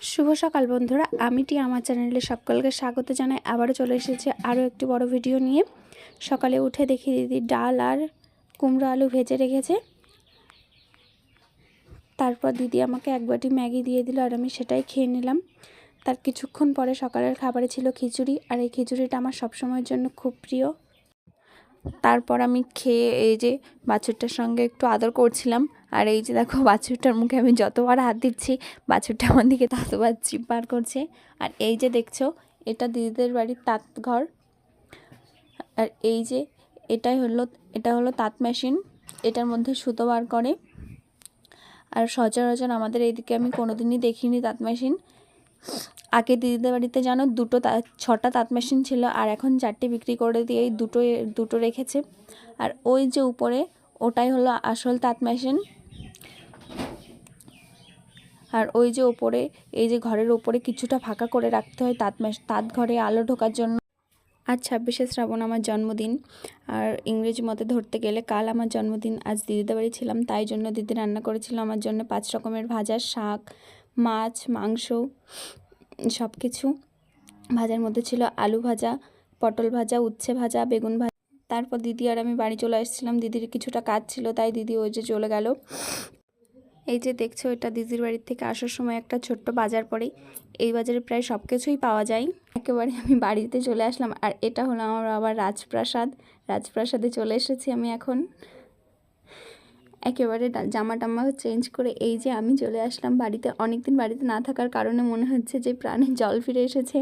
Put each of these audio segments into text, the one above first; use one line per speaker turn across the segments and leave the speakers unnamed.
শুভ সকাল বন্ধুরা, আমি টি আমার চ্যানেলে সকলকে স্বাগত জানাই। আবারও চলে এসেছে আরও একটি বড় ভিডিও নিয়ে। সকালে উঠে দেখি দিদি ডাল আর কুমড়ো আলু ভেজে রেখেছে। তারপর দিদি আমাকে এক বাটি ম্যাগি দিয়ে দিল আর আমি সেটাই খেয়ে নিলাম। তার কিছুক্ষণ পরে সকালের খাবারে ছিল খিচুড়ি, আর এই খিচুড়িটা আমার সবসময়ের জন্য খুব প্রিয়। তারপর আমি খেয়ে এই যে বাছুরটার সঙ্গে একটু আদর করছিলাম। আর এই যে দেখো, বাছুরটার মুখে আমি যতবার হাত দিচ্ছি বাছুরটা আমার দিকে ততবার চিপ বার করছে। আর এই যে দেখছো, এটা দিদিদের বাড়ির তাঁত ঘর। আর এই যে এটা হলো তাঁত মেশিন, এটার মধ্যে সুতো বার করে। আর সচরাচর আমাদের এইদিকে আমি কোনোদিনই দেখিনি তাঁত মেশিন। আগে দিদিদের বাড়িতে জানো ছটা তাঁত মেশিন ছিল, আর এখন 4টে বিক্রি করে দিয়ে এই দুটো রেখেছে। আর ওই যে উপরে ওটাই হলো আসল তাঁত মেশিন। আর ওই যে উপরে এই যে ঘরের উপরে কিছুটা ফাঁকা করে রাখতে হয় তাঁত ঘরে আলো ঢোকার জন্য। আজ 26শে শ্রাবণ আমার জন্মদিন, আর ইংরেজি মতে ধরতে গেলে কাল আমার জন্মদিন। আজ দিদিদের বাড়ি ছিলাম, তাই জন্য দিদি রান্না করেছিল আমার জন্য 5 রকমের ভাজা, শাক, মাছ, মাংস, সব কিছু। ভাজার মধ্যে ছিল আলু ভাজা, পটল ভাজা, উচ্ছে ভাজা, বেগুন ভাজা। তারপর দিদি আর আমি বাড়ি চলে আসছিলাম। দিদির কিছুটা কাজ ছিল, তাই দিদি ওই যে চলে গেল। এই যে দেখছো, এটা দিদির বাড়ির থেকে আসার সময় একটা ছোট্ট বাজার পড়ে। এই বাজারে প্রায় সব কিছুই পাওয়া যায়। একেবারে আমি বাড়িতে চলে আসলাম। আর এটা হলো আমার আবার রাজপ্রাসাদে চলে এসেছি আমি এখন। একেবারে জামা টামা চেঞ্জ করে এই যে আমি চলে আসলাম বাড়িতে। অনেকদিন বাড়িতে না থাকার কারণে মনে হচ্ছে যে প্রাণে জল ফিরে এসেছে।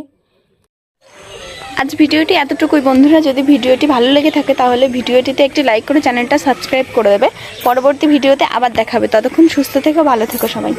আজ ভিডিওটি এতটুকুই বন্ধুরা। যদি ভিডিওটি ভালো লেগে থাকে তাহলে ভিডিওটিতে একটি লাইক করে চ্যানেলটা সাবস্ক্রাইব করে দেবে। পরবর্তী ভিডিওতে আবার দেখাবে। ততক্ষণ সুস্থ থেকো, ভালো থেকো সবাই।